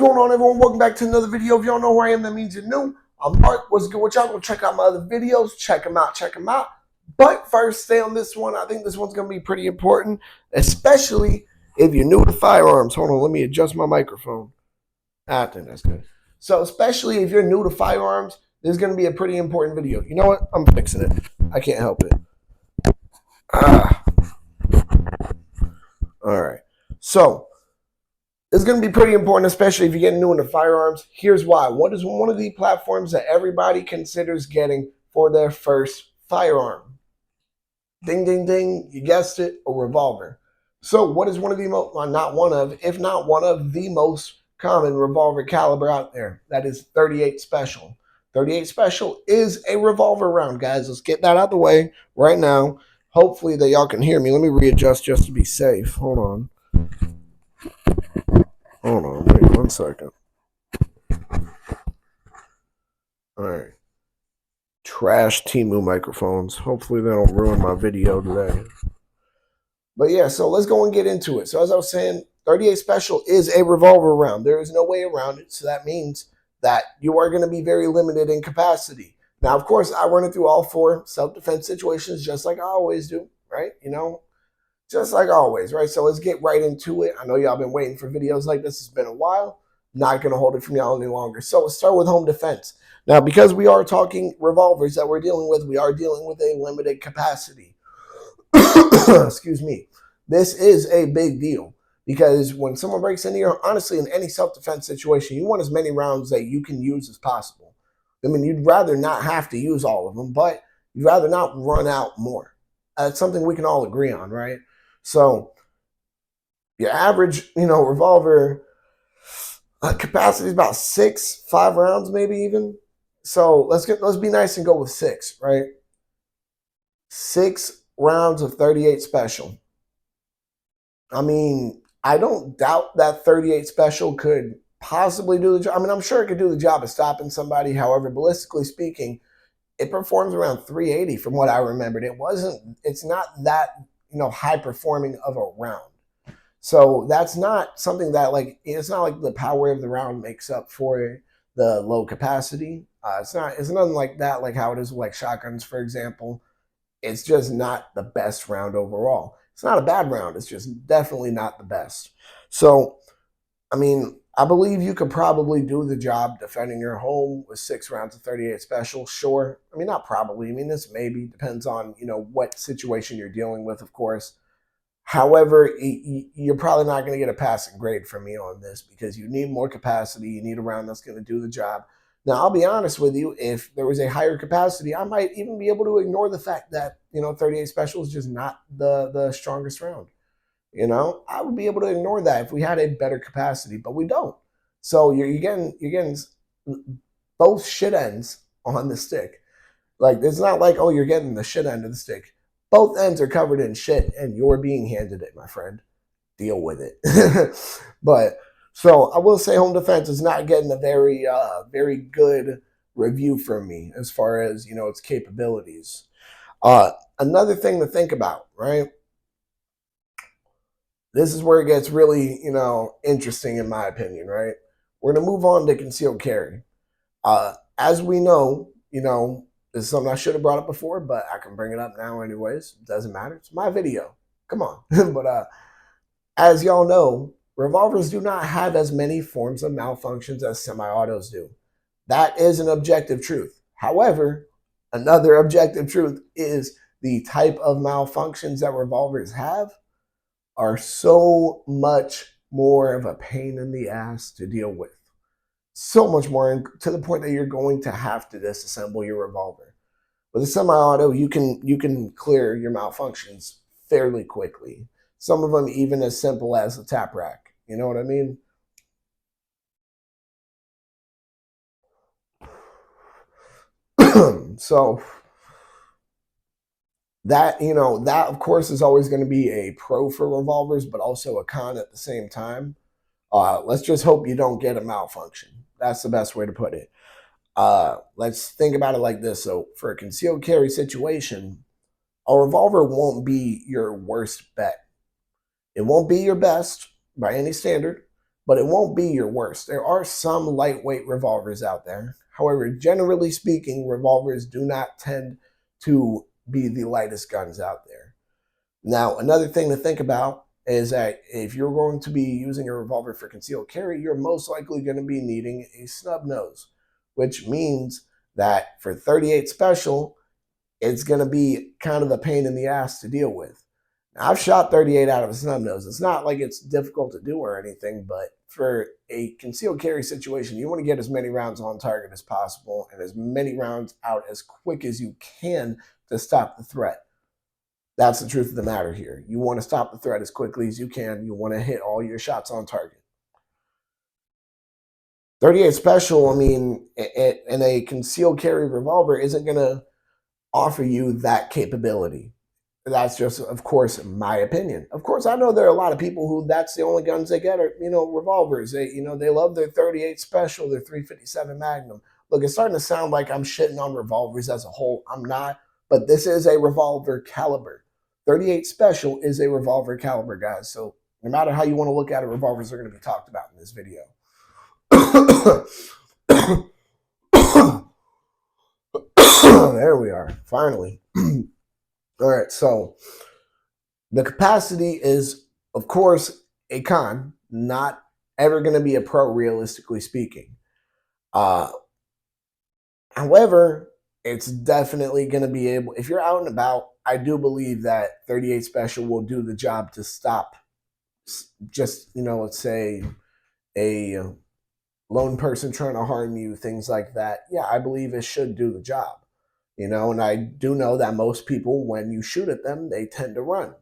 What's going on, everyone? Welcome back to another video. If y'all know who I am, that means you're new. I'm Mark. What's good with y'all? Go check out my other videos. Check them out. Check them out. But first, stay on this one. I think this one's going to be pretty important, especially if you're new to firearms. Hold on. Let me adjust my microphone. I think that's good. So, especially if you're new to firearms, this is going to be a pretty important video. You know what? I'm fixing it. I can't help it. All right. So, it's going to be pretty important, especially if you're getting new into firearms. Here's why. What is one of the platforms that everybody considers getting for their first firearm? Ding, ding, ding. You guessed it, a revolver. So what is one of the most, well, not one of, if not one of the most common revolver caliber out there? That is 38 Special. 38 Special is a revolver round, guys. Let's get that out of the way right now. Hopefully that y'all can hear me. Let me readjust just to be safe. Hold on. Wait 1 second. All right. Trash Temu microphones. Hopefully they don't ruin my video today. But yeah, so let's go and get into it. So as I was saying, 38 Special is a revolver round. There is no way around it. So that means that you are going to be very limited in capacity. Now, of course, I run it through all 4 self-defense situations just like I always do, right? You know, just like always, right? So let's get right into it. I know y'all been waiting for videos like this. It's been a while. Not going to hold it from y'all any longer. So let's start with home defense. Now, because we are talking revolvers that we're dealing with, we are dealing with a limited capacity. Excuse me. This is a big deal because when someone breaks into your, honestly, in any self-defense situation, you want as many rounds that you can use as possible. I mean, you'd rather not have to use all of them, but you'd rather not run out more. That's something we can all agree on, right? So your average, revolver capacity is about 5 rounds, maybe even. So let's be nice and go with 6, right? 6 rounds of 38 Special. I mean, I don't doubt that 38 Special could possibly do the job. I mean, I'm sure it could do the job of stopping somebody. However, ballistically speaking, it performs around 380 from what I remembered. It's not that, high performing of a round. So that's not something that it's not like the power of the round makes up for the low capacity. It's nothing like that, like how it is with like shotguns, for example. It's just not the best round overall. It's not a bad round. It's just definitely not the best. So, I mean, I believe you could probably do the job defending your home with 6 rounds of 38 Special. Sure. I mean, not probably. I mean, this maybe depends on, what situation you're dealing with, of course. However, you're probably not going to get a passing grade from me on this because you need more capacity. You need a round that's going to do the job. Now, I'll be honest with you. If there was a higher capacity, I might even be able to ignore the fact that 38 Special is just not the strongest round. I would be able to ignore that if we had a better capacity, but we don't. So you're getting both shit ends on the stick. Like it's not like, oh, you're getting the shit end of the stick. Both ends are covered in shit, and you're being handed it, my friend. Deal with it. But so I will say, home defense is not getting a very good review from me as far as its capabilities. Another thing to think about, right? This is where it gets really interesting in my opinion, right? We're gonna move on to concealed carry. As we know, this is something I should have brought up before, but I can bring it up now anyways. It doesn't matter. It's my video. Come on. But as y'all know, revolvers do not have as many forms of malfunctions as semi-autos do. That is an objective truth. However, another objective truth is the type of malfunctions that revolvers have are so much more of a pain in the ass to deal with. So much more, to the point that you're going to have to disassemble your revolver. With a semi-auto, you can clear your malfunctions fairly quickly. Some of them even as simple as a tap rack. You know what I mean? So that that of course is always going to be a pro for revolvers, but also a con at the same time. Let's just hope you don't get a malfunction. That's the best way to put it. Let's think about it like this. So for a concealed carry situation, a revolver won't be your worst bet. It won't be your best by any standard, but it won't be your worst. There are some lightweight revolvers out there. However, generally speaking, revolvers do not tend to be the lightest guns out there. Now, another thing to think about is that if you're going to be using a revolver for concealed carry, you're most likely going to be needing a snub nose, which means that for 38 Special, it's going to be kind of a pain in the ass to deal with. Now, I've shot 38 out of a snub nose. It's not like it's difficult to do or anything, but for a concealed carry situation, you want to get as many rounds on target as possible and as many rounds out as quick as you can to stop the threat. That's the truth of the matter here. You want to stop the threat as quickly as you can. You want to hit all your shots on target. 38 Special, I mean, in a concealed carry revolver isn't going to offer you that capability. That's just, of course, my opinion. Of course, I know there are a lot of people who that's the only guns they get are, revolvers. They love their 38 Special, their 357 Magnum. Look, it's starting to sound like I'm shitting on revolvers as a whole. I'm not, but this is a revolver caliber. 38 Special is a revolver caliber, guys. So no matter how you want to look at it, revolvers are going to be talked about in this video. There we are, finally. All right, so the capacity is, of course, a con, not ever going to be a pro, realistically speaking. However, it's definitely going to be able, if you're out and about, I do believe that 38 Special will do the job to stop just, let's say a lone person trying to harm you, things like that. Yeah, I believe it should do the job. And I do know that most people, when you shoot at them, they tend to run.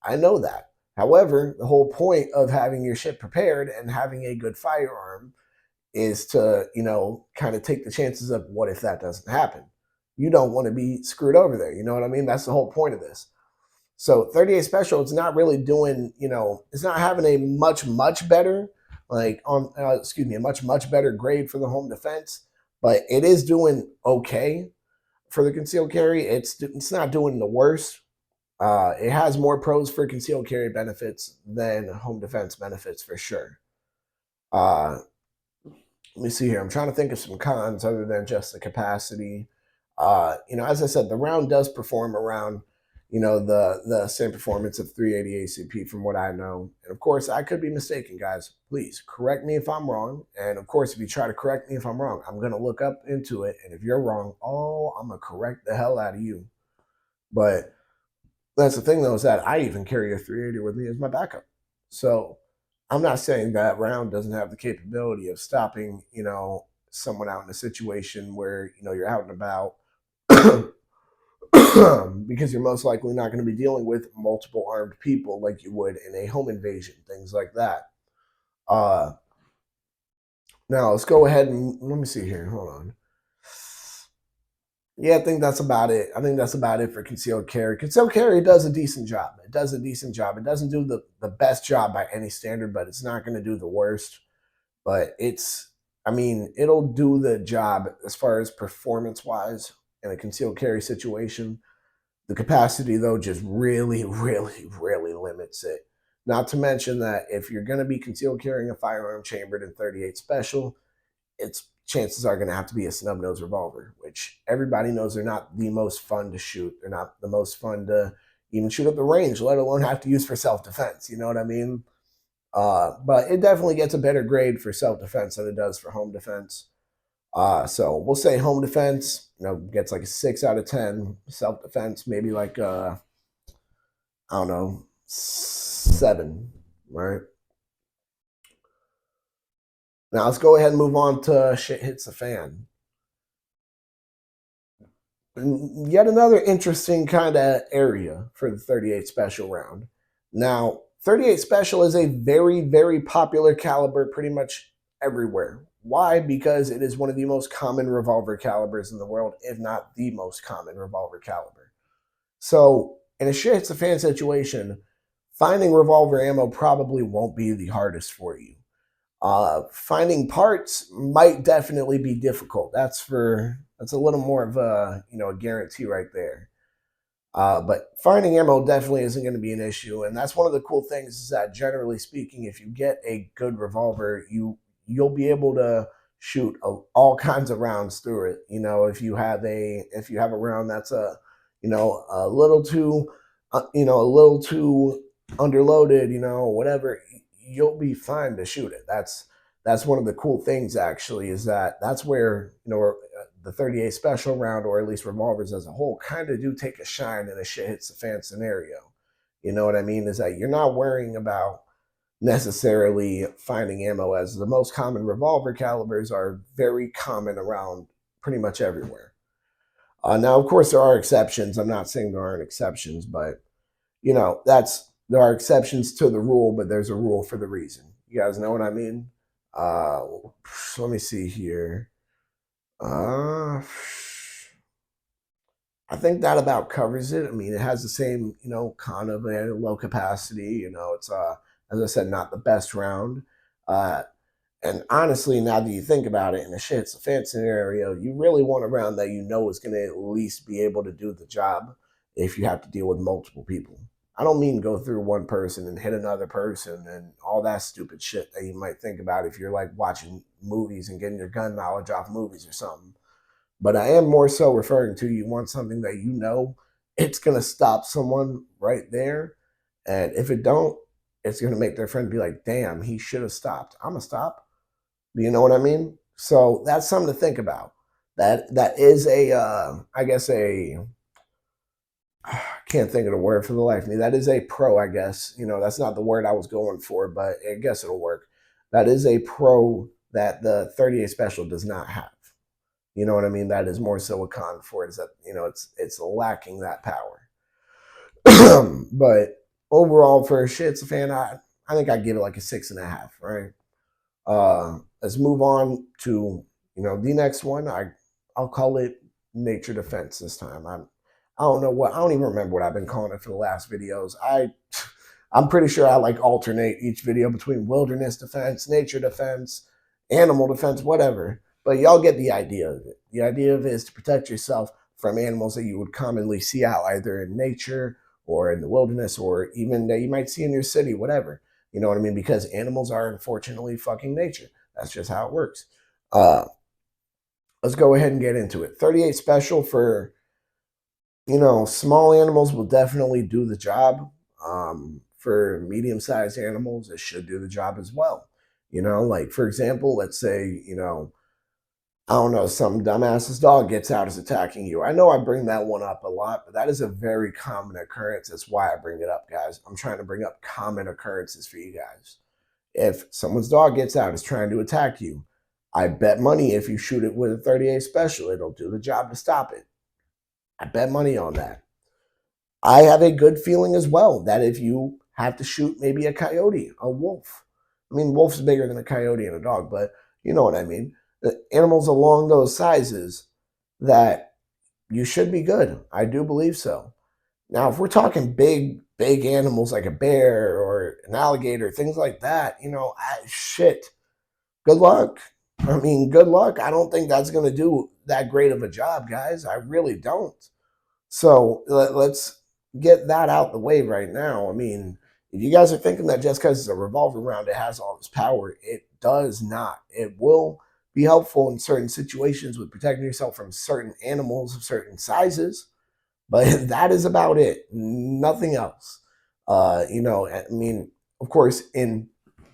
I know that. However, the whole point of having your shit prepared and having a good firearm is to, kind of take the chances of what if that doesn't happen. You don't want to be screwed over there. You know what I mean? That's the whole point of this. So 38 Special, it's not really doing, it's not having a much better, a much better grade for the home defense, but it is doing okay. For the concealed carry, it's not doing the worst. It has more pros for concealed carry benefits than home defense benefits for sure. Let me see here. I'm trying to think of some cons other than just the capacity. As I said, the round does perform around, the same performance of 380 ACP from what I know. And of course, I could be mistaken, guys. Please correct me if I'm wrong. And of course, if you try to correct me if I'm wrong, I'm going to look up into it. And if you're wrong, I'm going to correct the hell out of you. But that's the thing, though, is that I even carry a 380 with me as my backup. So I'm not saying that round doesn't have the capability of stopping, someone out in a situation where, you're out and about. Because you're most likely not going to be dealing with multiple armed people like you would in a home invasion, things like that. Now, let's go ahead and let me see here. Hold on. Yeah, I think that's about it. I think that's about it for concealed carry. Concealed carry does a decent job. It does a decent job. It doesn't do the best job by any standard, but it's not going to do the worst. But it'll do the job as far as performance-wise in a concealed carry situation. The capacity, though, just really, really, really limits it. Not to mention that if you're going to be concealed carrying a firearm chambered in 38 Special, its chances are going to have to be a snub nose revolver, which everybody knows they're not the most fun to shoot. They're not the most fun to even shoot at the range, let alone have to use for self-defense. You know what I mean? But it definitely gets a better grade for self-defense than it does for home defense. So we'll say home defense, gets like a 6 out of 10. Self-defense, maybe like, 7, right? Now let's go ahead and move on to shit hits the fan. Yet another interesting kind of area for the 38 Special round. Now, 38 Special is a very, very popular caliber pretty much everywhere. Why? Because it is one of the most common revolver calibers in the world, if not the most common revolver caliber. So in a shit hits the fan situation, finding revolver ammo probably won't be the hardest for you. Finding parts might definitely be difficult. That's a little more of a guarantee right there. But finding ammo definitely isn't going to be an issue, and that's one of the cool things is that generally speaking, if you get a good revolver, you'll be able to shoot all kinds of rounds through it. If you have a round that's a little too a little too underloaded, whatever, you'll be fine to shoot it. That's one of the cool things actually is that's where the 38 special round, or at least revolvers as a whole, kind of do take a shine in a shit hits the fan scenario. You know what I mean? Is that you're not worrying about necessarily finding ammo, as the most common revolver calibers are very common around pretty much everywhere. Now, of course, there are exceptions. I'm not saying there aren't exceptions, but there are exceptions to the rule, but there's a rule for the reason. You guys know what I mean? Let me see here. I think that about covers it. I mean, it has the same, kind of a low capacity. It's as I said, not the best round. Uh, and honestly, now that you think about it, in a shit it's a fan scenario, you really want a round that is going to at least be able to do the job if you have to deal with multiple people. I don't mean go through one person and hit another person and all that stupid shit that you might think about if you're like watching movies and getting your gun knowledge off movies or something. But I am more so referring to, you want something that it's going to stop someone right there. And if it don't, it's going to make their friend be like, damn, he should have stopped. I'm going to stop. You know what I mean? So that's something to think about. That is I guess I can't think of the word for the life of me. That is a pro, I guess. That's not the word I was going for, but I guess it'll work. That is a pro that the 38 special does not have. You know what I mean? That is more so a con for it, is that, it's lacking that power. But overall, for Shit's a Fan, I think I'd give it like a 6.5, right? Let's move on to, the next one. I'll call it Nature Defense this time. I don't even remember what I've been calling it for the last videos. I'm pretty sure I like alternate each video between wilderness defense, nature defense, animal defense, whatever. But y'all get the idea of it. The idea of it is to protect yourself from animals that you would commonly see out either in nature or in the wilderness, or even that you might see in your city, whatever. You know what I mean? Because animals are unfortunately fucking nature. That's just how it works. Let's go ahead and get into it. 38 special for, small animals will definitely do the job. For medium-sized animals, it should do the job as well. Like, for example, let's say, I don't know, some dumbass's dog gets out, is attacking you. I know I bring that one up a lot, but that is a very common occurrence. That's why I bring it up, guys. I'm trying to bring up common occurrences for you guys. If someone's dog gets out, is trying to attack you, I bet money if you shoot it with a 38 special, it'll do the job to stop it. I bet money on that. I have a good feeling as well that if you have to shoot maybe a coyote, a wolf. I mean, wolf's bigger than a coyote and a dog, but you know what I mean. The animals along those sizes, that you should be good. I do believe so. Now, if we're talking big animals like a bear or an alligator, things like that, shit, good luck. I mean, good luck. I don't think that's going to do that great of a job, guys. I really don't. So let's get that out the way right now. I mean, if you guys are thinking that just because it's a revolver round, it has all this power, it does not. It will be helpful in certain situations with protecting yourself from certain animals of certain sizes, but that is about it. Nothing else. I mean, of course, in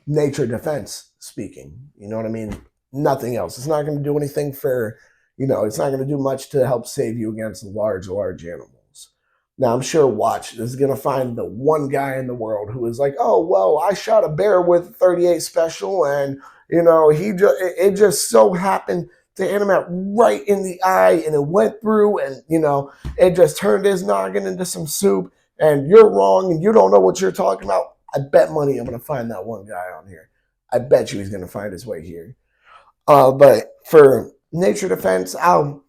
nature defense speaking, you know what I mean? Nothing else. It's not going to do anything for, it's not going to do much to help save you against large animals. Now, I'm sure Watch is going to find the one guy in the world who is like, oh, well, I shot a bear with 38 special and, it just so happened to hit him right in the eye and it went through and, it just turned his noggin into some soup and you're wrong and you don't know what you're talking about. I bet money I'm going to find that one guy on here. I bet you he's going to find his way here. But for nature defense, I'll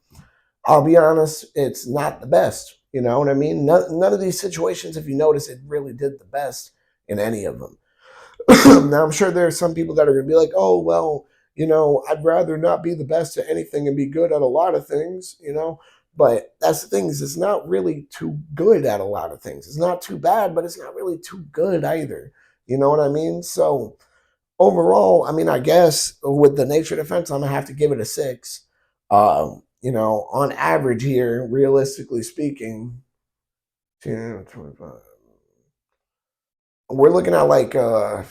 be honest, it's not the best. You know what I mean? None of these situations, if you notice, it really did the best in any of them. Now, I'm sure there are some people that are going to be like, oh, well, I'd rather not be the best at anything and be good at a lot of things, But that's the thing, is it's not really too good at a lot of things. It's not too bad, but it's not really too good either. You know what I mean? So overall, I mean, I guess with the nature defense, I'm gonna have to give it a 6. On average here, realistically speaking, 10, 25. We're looking at like I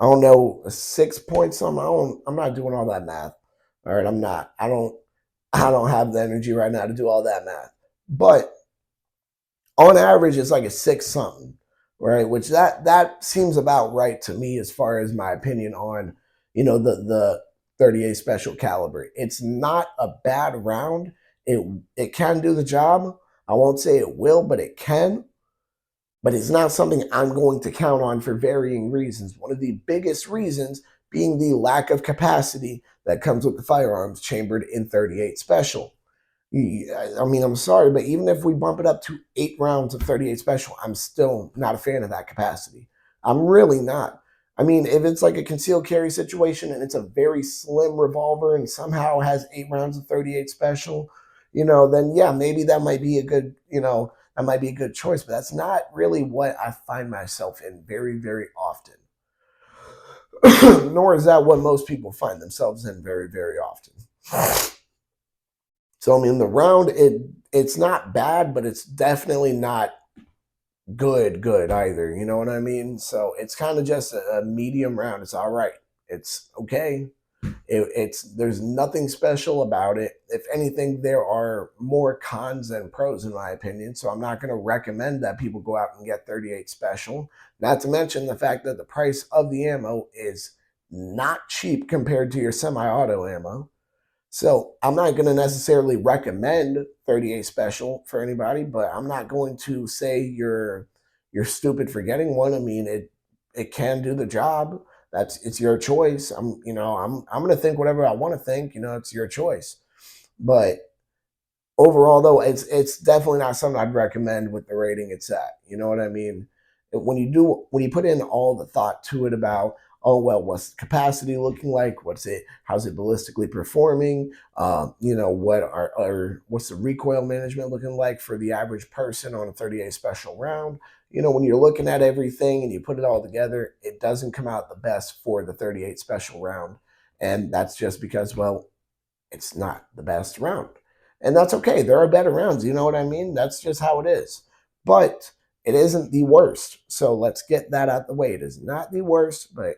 don't know, 6 points something. I'm not doing all that math. All right, I'm not. I don't have the energy right now to do all that math. But on average, it's like a 6 something, right? Which that seems about right to me as far as my opinion on, the 38 special caliber. It's not a bad round. It can do the job. I won't say it will, but it can. But it's not something I'm going to count on for varying reasons. One of the biggest reasons being the lack of capacity that comes with the firearms chambered in 38 special. I mean, I'm sorry, but even if we bump it up to 8 rounds of 38 special, I'm still not a fan of that capacity. I'm really not. I mean, if it's like a concealed carry situation and it's a very slim revolver and somehow has 8 rounds of 38 special, then yeah, maybe that might be a good, that might be a good choice, but that's not really what I find myself in very, very often. Nor is that what most people find themselves in very, very often. So I mean, the round it's not bad, but it's definitely not good either. You know what I mean? So it's kind of just a medium round. It's all right. It's okay. There's nothing special about it. If anything, there are more cons than pros in my opinion. So I'm not going to recommend that people go out and get 38 special. Not to mention the fact that the price of the ammo is not cheap compared to your semi-auto ammo. So I'm not going to necessarily recommend 38 special for anybody, but I'm not going to say you're stupid for getting one. I mean, it can do the job. It's your choice. I'm going to think whatever I want to think. It's your choice. But overall, though, it's definitely not something I'd recommend with the rating it's at. You know what I mean? When you put in all the thought to it about, oh well, what's the capacity looking like? How's it ballistically performing? What's the recoil management looking like for the average person on a 38 special round? When you're looking at everything and you put it all together, it doesn't come out the best for the 38 special round. And that's just because, well, it's not the best round. And that's okay. There are better rounds. You know what I mean? That's just how it is. But it isn't the worst. So let's get that out the way. It is not the worst, but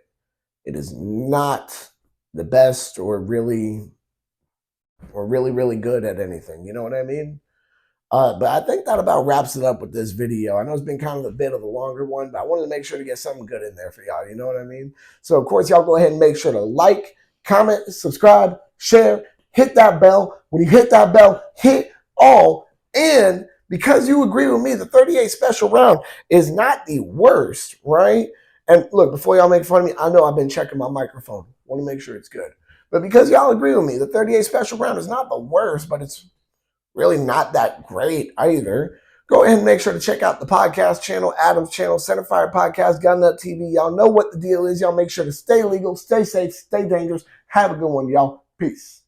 it is not the best or really, really good at anything. You know what I mean? But I think that about wraps it up with this video. I know it's been kind of a bit of a longer one, but I wanted to make sure to get something good in there for y'all. You know what I mean? So, of course, y'all go ahead and make sure to like, comment, subscribe, share, hit that bell. When you hit that bell, hit all. And because you agree with me, the 38 special round is not the worst, right? And look, before y'all make fun of me, I know I've been checking my microphone. Want to make sure it's good. But because y'all agree with me, the 38 special round is not the worst, but it's really not that great either. Go ahead and make sure to check out the podcast channel, Adam's channel, Centerfire Podcast, Gun Nut TV. Y'all know what the deal is. Y'all make sure to stay legal, stay safe, stay dangerous. Have a good one, y'all. Peace.